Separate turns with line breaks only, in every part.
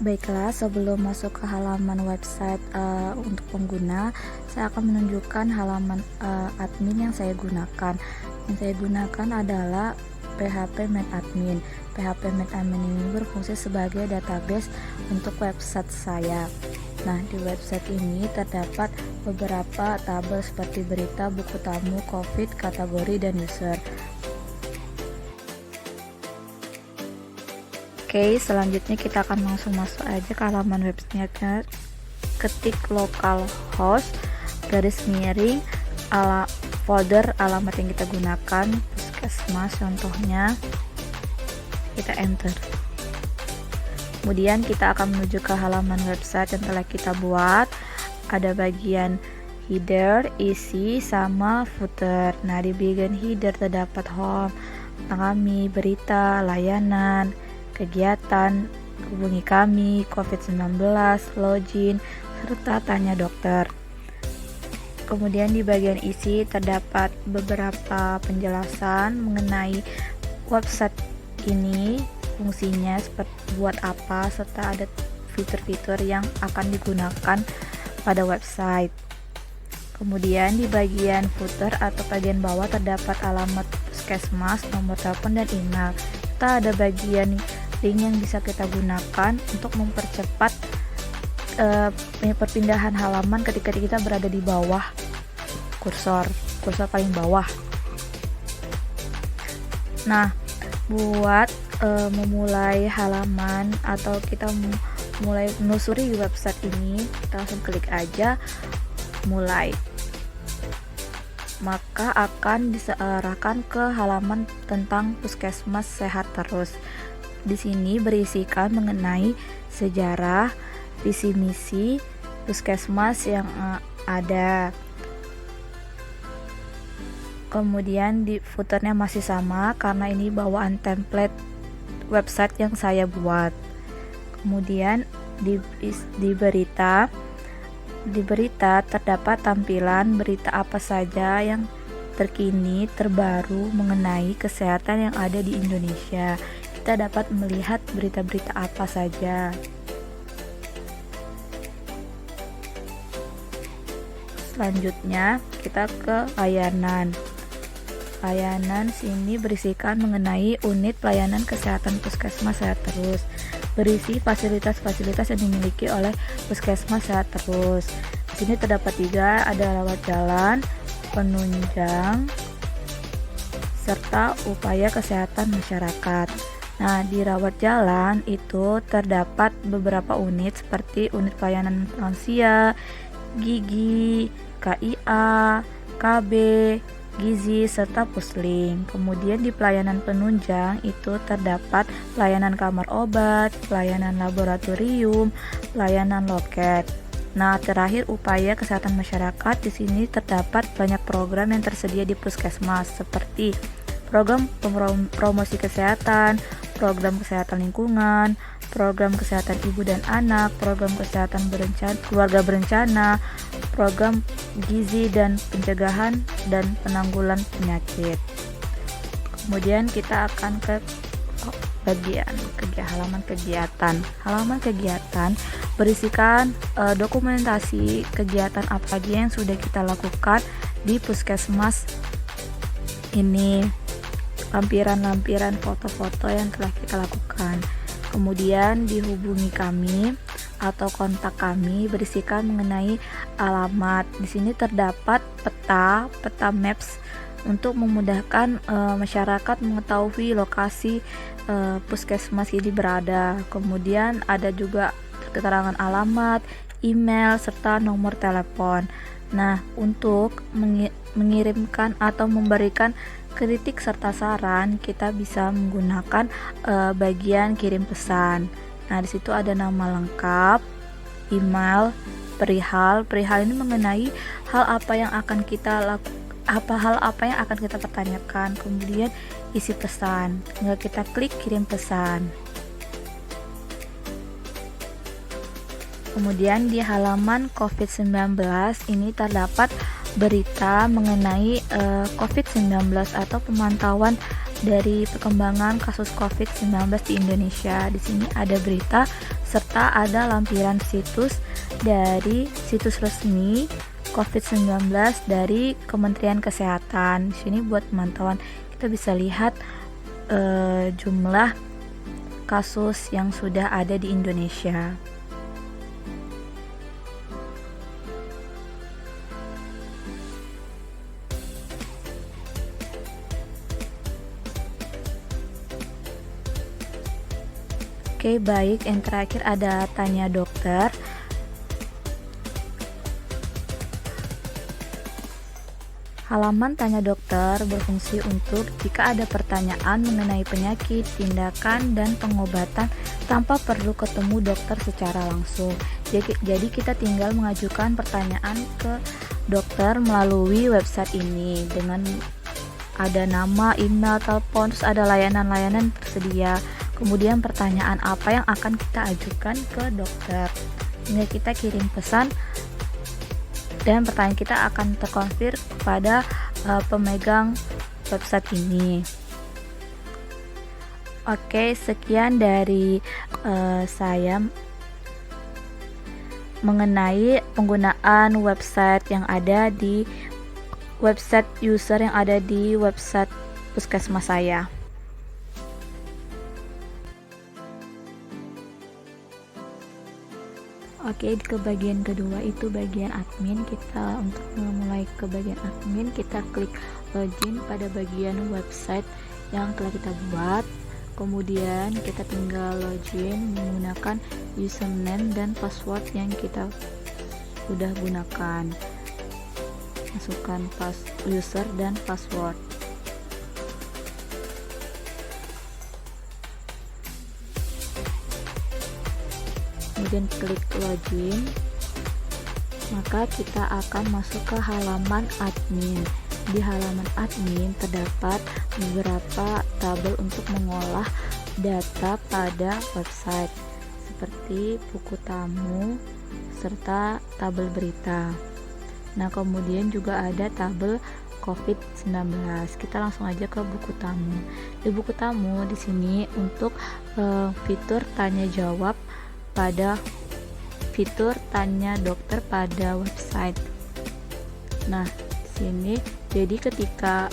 Baiklah, sebelum masuk ke halaman website untuk pengguna, saya akan menunjukkan halaman admin yang saya gunakan. Yang saya gunakan adalah PHP Main Admin. PHP Main Admin ini berfungsi sebagai database untuk website saya. Nah, di website ini terdapat beberapa tabel seperti berita, buku tamu, COVID, kategori, dan user. Oke, selanjutnya kita akan langsung masuk aja ke halaman websitenya. Ketik localhost garis miring folder alamat yang kita gunakan, puskesmas contohnya, kita enter. Kemudian kita akan menuju ke halaman website yang telah kita buat. Ada bagian header, isi, sama footer. Nah, di bagian header terdapat home, kami, berita, layanan, kegiatan, hubungi kami, COVID-19, login, serta tanya dokter. Kemudian di bagian isi terdapat beberapa penjelasan mengenai website ini, fungsinya seperti buat apa, serta ada fitur-fitur yang akan digunakan pada website. Kemudian di bagian footer atau bagian bawah terdapat alamat puskesmas, nomor telepon, dan email. Kita ada bagian link yang bisa kita gunakan untuk mempercepat perpindahan halaman ketika kita berada di bawah kursor paling bawah. Nah, buat memulai halaman atau kita mulai menelusuri website ini, kita langsung klik aja mulai, maka akan diarahkan ke halaman tentang Puskesmas Sehat Terus. Di sini berisikan mengenai sejarah, visi misi puskesmas yang ada. Kemudian di footernya masih sama karena ini bawaan template website yang saya buat. Kemudian di berita terdapat tampilan berita apa saja yang terkini terbaru mengenai kesehatan yang ada di Indonesia. Kita dapat melihat berita-berita apa saja. Selanjutnya kita ke layanan. Layanan sini berisikan mengenai unit pelayanan kesehatan Puskesmas Sehat Terus. Berisi fasilitas-fasilitas yang dimiliki oleh Puskesmas Sehat Terus. Di sini terdapat 3, ada rawat jalan, penunjang, serta upaya kesehatan masyarakat. Nah, di rawat jalan itu terdapat beberapa unit seperti unit pelayanan lansia, gigi, KIA, KB, gizi, serta pusling. Kemudian di pelayanan penunjang itu terdapat pelayanan kamar obat, pelayanan laboratorium, pelayanan loket. Nah, terakhir upaya kesehatan masyarakat, di sini terdapat banyak program yang tersedia di puskesmas seperti program promosi kesehatan, program kesehatan lingkungan, program kesehatan ibu dan anak, program kesehatan keluarga berencana, program gizi dan pencegahan dan penanggulan penyakit. Kemudian kita akan ke bagian halaman kegiatan. Halaman kegiatan berisikan dokumentasi kegiatan apa aja yang sudah kita lakukan di puskesmas ini, lampiran-lampiran foto-foto yang telah kita lakukan. Kemudian dihubungi kami atau kontak kami berisikan mengenai alamat. Di sini terdapat peta maps untuk memudahkan masyarakat mengetahui lokasi puskesmas ini berada. Kemudian ada juga keterangan alamat, email, serta nomor telepon. Nah, untuk mengirimkan atau memberikan kritik serta saran, kita bisa menggunakan bagian kirim pesan. Nah, di situ ada nama lengkap, email, perihal ini mengenai hal apa yang akan kita pertanyakan. Kemudian isi pesan, tinggal kita klik kirim pesan. Kemudian di halaman COVID-19 ini terdapat berita mengenai COVID-19 atau pemantauan dari perkembangan kasus COVID-19 di Indonesia. Di sini ada berita serta ada lampiran situs dari situs resmi COVID-19 dari Kementerian Kesehatan. Di sini buat pemantauan kita bisa lihat jumlah kasus yang sudah ada di Indonesia. Oke, baik. Yang terakhir ada tanya dokter. Halaman tanya dokter berfungsi untuk jika ada pertanyaan mengenai penyakit, tindakan, dan pengobatan tanpa perlu ketemu dokter secara langsung. Jadi kita tinggal mengajukan pertanyaan ke dokter melalui website ini dengan ada nama, email, telepon, terus ada layanan-layanan tersedia. Kemudian pertanyaan apa yang akan kita ajukan ke dokter. Hingga kita kirim pesan dan pertanyaan kita akan terkonfir kepada pemegang website ini. Oke, sekian dari saya mengenai penggunaan website yang ada di website user yang ada di website puskesmas saya. Oke, ke bagian kedua itu bagian admin. Kita untuk memulai ke bagian admin, kita klik login pada bagian website yang telah kita buat. Kemudian kita tinggal login menggunakan username dan password yang kita sudah gunakan. Masukkan user dan password. Kemudian klik login, maka kita akan masuk ke halaman admin. Di halaman admin terdapat beberapa tabel untuk mengolah data pada website seperti buku tamu serta tabel berita. Nah, kemudian juga ada tabel COVID-19. Kita langsung aja ke buku tamu. Di buku tamu di sini untuk fitur tanya jawab pada fitur tanya dokter pada website. Nah, di sini jadi ketika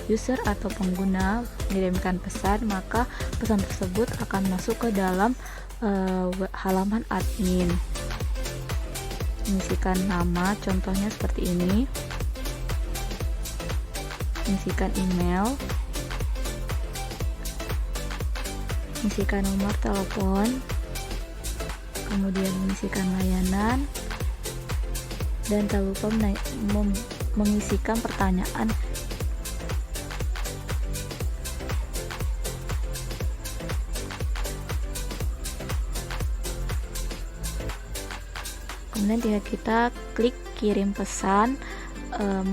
user atau pengguna mengirimkan pesan, maka pesan tersebut akan masuk ke dalam halaman admin. Mengisikan nama, contohnya seperti ini. Mengisikan email. Mengisikan nomor telepon. Kemudian mengisikan layanan, dan tak lupa mengisikan pertanyaan. Kemudian jika kita klik kirim pesan,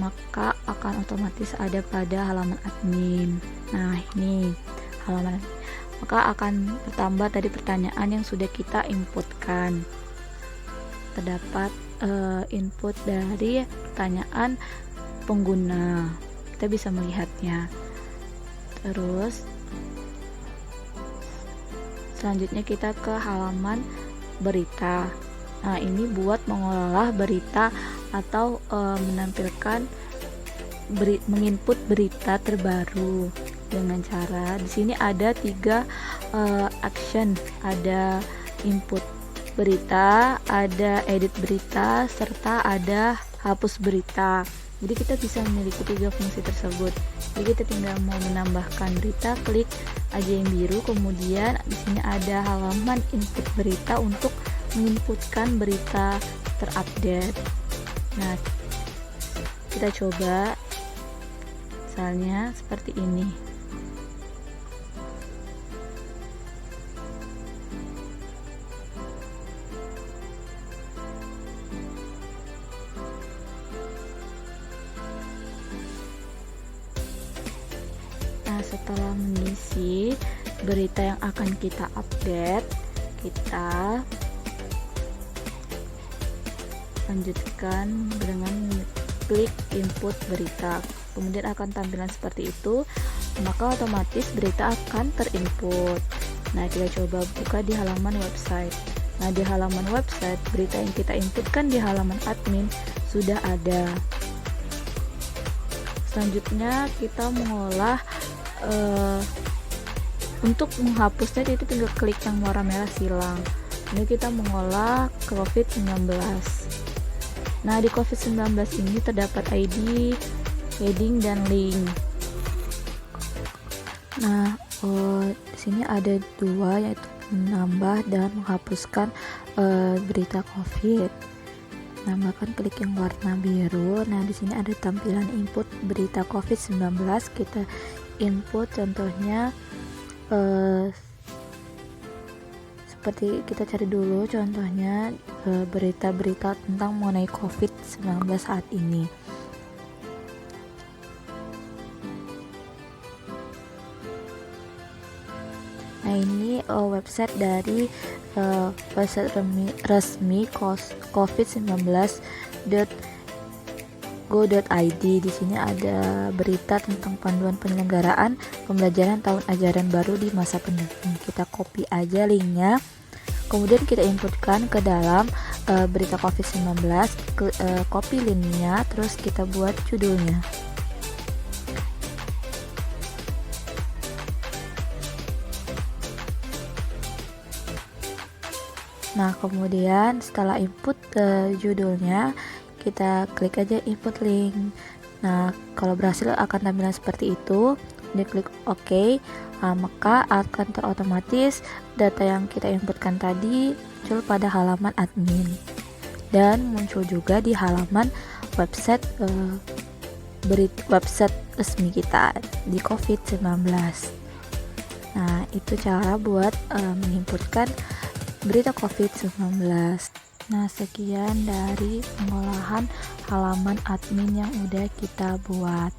maka akan otomatis ada pada halaman admin. Nah, ini halaman, maka akan bertambah dari pertanyaan yang sudah kita inputkan. Terdapat input dari pertanyaan pengguna, kita bisa melihatnya. Terus selanjutnya kita ke halaman berita. Nah, ini buat mengolah berita atau menampilkan menginput berita terbaru dengan cara di sini ada 3 action, ada input berita, ada edit berita, serta ada hapus berita. Jadi kita bisa memiliki 3 fungsi tersebut. Jadi kita tinggal mau menambahkan berita, klik aja yang biru, kemudian di sini ada halaman input berita untuk menginputkan berita terupdate. Nah, kita coba misalnya seperti ini. Nah, setelah mengisi berita yang akan kita update, kita lanjutkan dengan klik input berita. Kemudian akan tampilan seperti itu. maka otomatis berita akan terinput. Nah, kita coba buka di halaman website. Nah, di halaman website, berita yang kita inputkan di halaman admin sudah ada. Selanjutnya kita mengolah untuk menghapusnya, itu tinggal klik yang warna merah silang. Ini kita mengolah COVID-19. Nah, di COVID-19 ini terdapat ID, heading, dan link. Nah, di sini ada dua, yaitu menambah dan menghapuskan berita COVID. Nambahkan, klik yang warna biru. Nah, di sini ada tampilan input berita COVID-19. Kita input, contohnya seperti kita cari dulu contohnya berita-berita tentang mengenai COVID-19 saat ini. Nah, ini website dari website resmi covid19.go.id. Di sini ada berita tentang panduan penyelenggaraan pembelajaran tahun ajaran baru di masa pandemi. Kita copy aja linknya, kemudian kita inputkan ke dalam berita COVID-19, copy linknya, terus kita buat judulnya. Nah, kemudian setelah input judulnya, kita klik aja input link. Nah, kalau berhasil akan tampilan seperti itu. Diklik OK, maka akan terotomatis data yang kita inputkan tadi muncul pada halaman admin dan muncul juga di halaman website website resmi kita di COVID-19. Nah, itu cara buat menginputkan berita COVID-19. Nah, sekian dari pengolahan halaman admin yang udah kita buat.